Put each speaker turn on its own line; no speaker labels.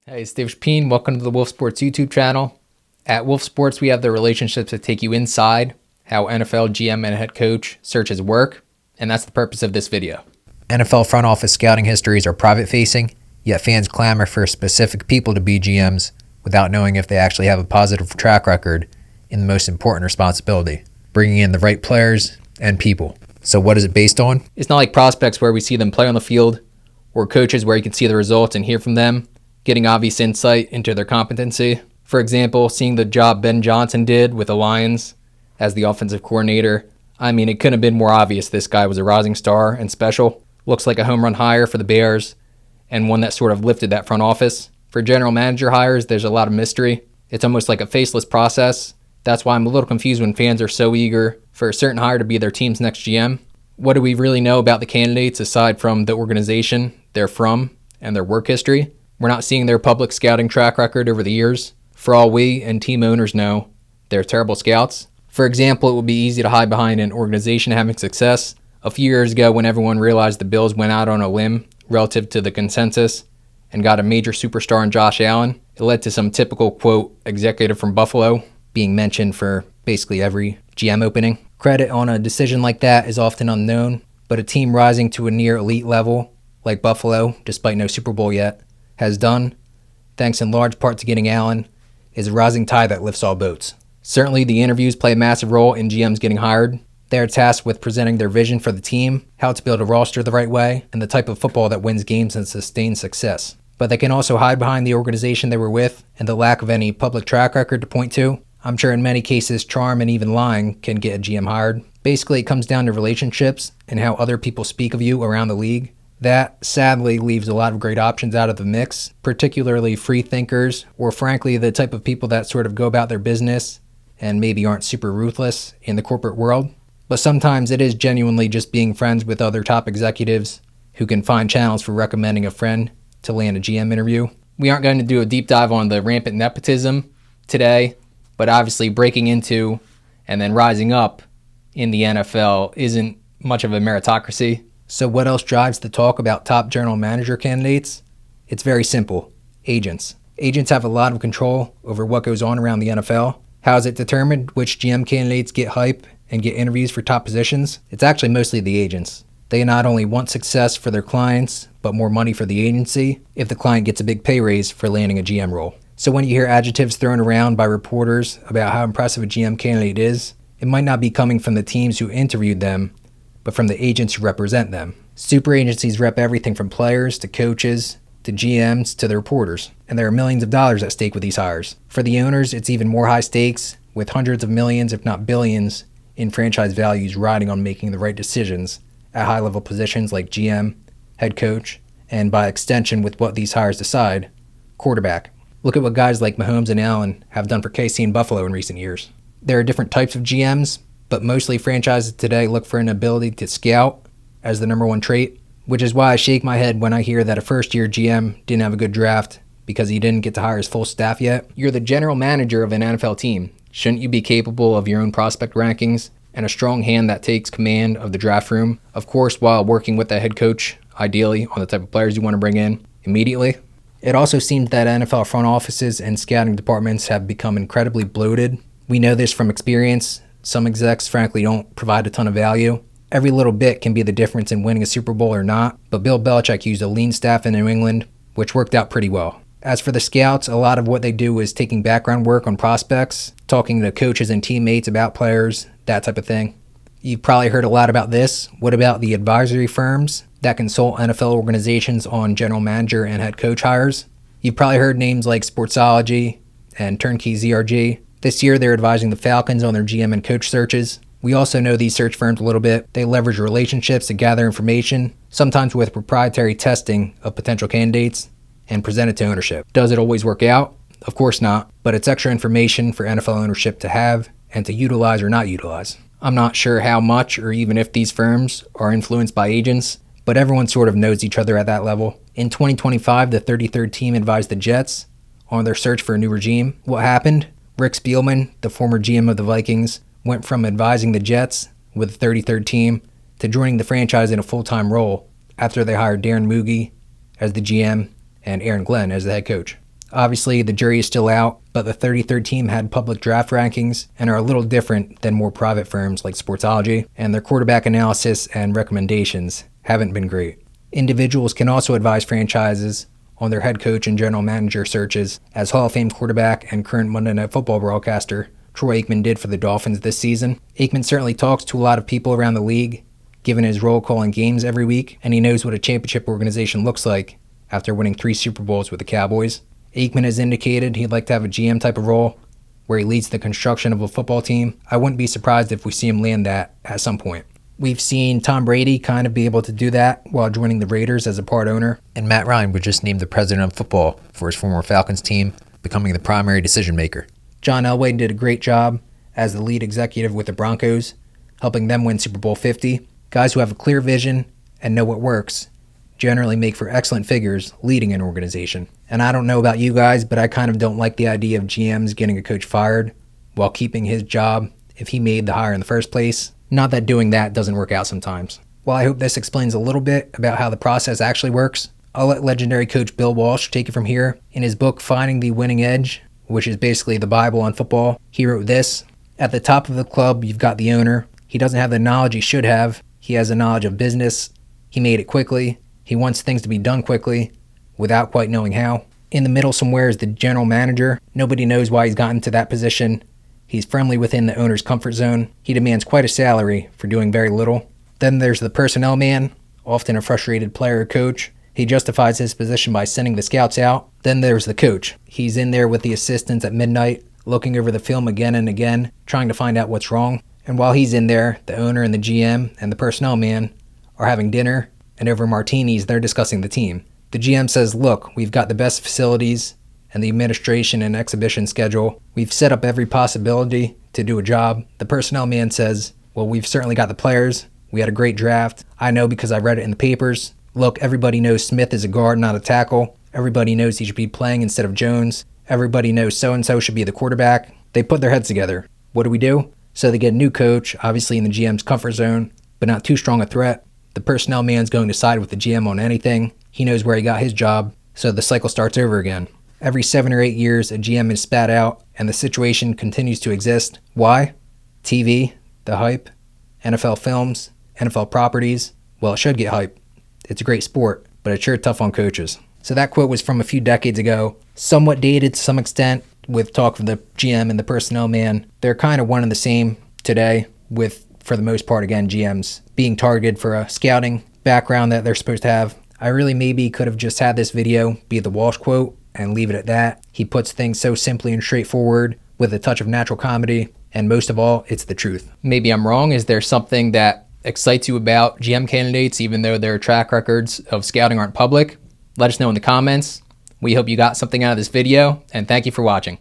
Hey, it's Dave Shapeen. Welcome to the Wolf Sports YouTube channel. At Wolf Sports, we have the relationships that take you inside how NFL GM and head coach searches work, and that's the purpose of this video.
NFL front office scouting histories are private-facing, yet fans clamor for specific people to be GMs without knowing if they actually have a positive track record in the most important responsibility, bringing in the right players and people. So what is it based on?
It's not like prospects where we see them play on the field, or coaches where you can see the results and hear from them, getting obvious insight into their competency. For example, seeing the job Ben Johnson did with the Lions as the offensive coordinator. I mean, it couldn't have been more obvious this guy was a rising star and special. Looks like a home run hire for the Bears, and one that sort of lifted that front office. For general manager hires, there's a lot of mystery. It's almost like a faceless process. That's why I'm a little confused when fans are so eager for a certain hire to be their team's next GM. What do we really know about the candidates aside from the organization they're from and their work history? We're not seeing their public scouting track record over the years. For all we and team owners know, they're terrible scouts. For example, it would be easy to hide behind an organization having success. A few years ago, when everyone realized the Bills went out on a limb relative to the consensus and got a major superstar in Josh Allen, it led to some typical, quote, executive from Buffalo being mentioned for basically every GM opening. Credit on a decision like that is often unknown, but a team rising to a near elite level, like Buffalo, despite no Super Bowl yet, has done, thanks in large part to getting Allen, is a rising tide that lifts all boats. Certainly, the interviews play a massive role in GMs getting hired. They are tasked with presenting their vision for the team, how to build a roster the right way, and the type of football that wins games and sustains success. But they can also hide behind the organization they were with and the lack of any public track record to point to. I'm sure in many cases, charm and even lying can get a GM hired. Basically, it comes down to relationships and how other people speak of you around the league. That, sadly, leaves a lot of great options out of the mix, particularly free thinkers, or frankly, the type of people that sort of go about their business and maybe aren't super ruthless in the corporate world. But sometimes it is genuinely just being friends with other top executives who can find channels for recommending a friend to land a GM interview. We aren't going to do a deep dive on the rampant nepotism today, but obviously breaking into and then rising up in the NFL isn't much of a meritocracy. So what else drives the talk about top general manager candidates? It's very simple. Agents. Agents have a lot of control over what goes on around the NFL. How is it determined which GM candidates get hype and get interviews for top positions? It's actually mostly the agents. They not only want success for their clients, but more money for the agency if the client gets a big pay raise for landing a GM role. So when you hear adjectives thrown around by reporters about how impressive a GM candidate is, it might not be coming from the teams who interviewed them, but from the agents who represent them. Super agencies rep everything from players to coaches to GMs to the reporters, and there are millions of dollars at stake with these hires. For the owners, it's even more high stakes, with hundreds of millions, if not billions, in franchise values riding on making the right decisions at high-level positions like GM, head coach, and by extension with what these hires decide, quarterback. Look at what guys like Mahomes and Allen have done for KC and Buffalo in recent years. There are different types of GMs, but mostly franchises today look for an ability to scout as the number one trait, which is why I shake my head when I hear that a first-year GM didn't have a good draft because he didn't get to hire his full staff yet. You're the general manager of an NFL team. Shouldn't you be capable of your own prospect rankings and a strong hand that takes command of the draft room? Of course, while working with the head coach, ideally, on the type of players you want to bring in immediately. It also seems that NFL front offices and scouting departments have become incredibly bloated. We know this from experience. Some execs, frankly, don't provide a ton of value. Every little bit can be the difference in winning a Super Bowl or not, but Bill Belichick used a lean staff in New England, which worked out pretty well. As for the scouts, a lot of what they do is taking background work on prospects, talking to coaches and teammates about players, that type of thing. You've probably heard a lot about this. What about the advisory firms that consult NFL organizations on general manager and head coach hires? You've probably heard names like Sportsology and Turnkey ZRG. This year, they're advising the Falcons on their GM and coach searches. We also know these search firms a little bit. They leverage relationships to gather information, sometimes with proprietary testing of potential candidates, and present it to ownership. Does it always work out? Of course not, but it's extra information for NFL ownership to have and to utilize or not utilize. I'm not sure how much or even if these firms are influenced by agents, but everyone sort of knows each other at that level. In 2025, the 33rd team advised the Jets on their search for a new regime. What happened? Rick Spielman, the former GM of the Vikings, went from advising the Jets with the 33rd team to joining the franchise in a full-time role after they hired Darren Muge as the GM and Aaron Glenn as the head coach. Obviously, the jury is still out, but the 33rd team had public draft rankings and are a little different than more private firms like Sportsology, and their quarterback analysis and recommendations haven't been great. Individuals can also advise franchises on their head coach and general manager searches, as Hall of Fame quarterback and current Monday Night Football broadcaster Troy Aikman did for the Dolphins this season. Aikman certainly talks to a lot of people around the league, given his role calling games every week, and he knows what a championship organization looks like after winning 3 Super Bowls with the Cowboys. Aikman has indicated he'd like to have a GM type of role where he leads the construction of a football team. I wouldn't be surprised if we see him land that at some point. We've seen Tom Brady kind of be able to do that while joining the Raiders as a part owner.
And Matt Ryan was just named the president of football for his former Falcons team, becoming the primary decision maker.
John Elway did a great job as the lead executive with the Broncos, helping them win Super Bowl 50. Guys who have a clear vision and know what works generally make for excellent figures leading an organization. And I don't know about you guys, but I kind of don't like the idea of GMs getting a coach fired while keeping his job if he made the hire in the first place. Not that doing that doesn't work out sometimes. Well, I hope this explains a little bit about how the process actually works. I'll let legendary coach Bill Walsh take it from here. In his book, Finding the Winning Edge, which is basically the Bible on football, he wrote this: "At the top of the club, you've got the owner. He doesn't have the knowledge he should have. He has a knowledge of business. He made it quickly. He wants things to be done quickly, without quite knowing how. In the middle somewhere is the general manager. Nobody knows why he's gotten to that position. He's firmly within the owner's comfort zone. He demands quite a salary for doing very little. Then there's the personnel man, often a frustrated player or coach. He justifies his position by sending the scouts out. Then there's the coach. He's in there with the assistants at midnight, looking over the film again and again, trying to find out what's wrong. And while he's in there, the owner and the GM and the personnel man are having dinner, and over martinis, they're discussing the team. The GM says, look, we've got the best facilities and the administration and exhibition schedule. We've set up every possibility to do a job. The personnel man says, well, we've certainly got the players. We had a great draft. I know because I read it in the papers. Look, everybody knows Smith is a guard, not a tackle. Everybody knows he should be playing instead of Jones. Everybody knows so-and-so should be the quarterback. They put their heads together. What do? So they get a new coach, obviously in the GM's comfort zone, but not too strong a threat. The personnel man's going to side with the GM on anything. He knows where he got his job, so the cycle starts over again. Every 7 or 8 years, a GM is spat out, and the situation continues to exist. Why? TV, the hype, NFL films, NFL properties. Well, it should get hype. It's a great sport, but it's sure tough on coaches. So that quote was from a few decades ago, somewhat dated to some extent with talk of the GM and the personnel man. They're kind of one and the same today with, for the most part, again, GMs being targeted for a scouting background that they're supposed to have. I really maybe could have just had this video be the Walsh quote and leave it at that. He puts things so simply and straightforward with a touch of natural comedy, and most of all, it's the truth. Maybe I'm wrong. Is there something that excites you about GM candidates, even though their track records of scouting aren't public? Let us know in the comments. We hope you got something out of this video, and thank you for watching.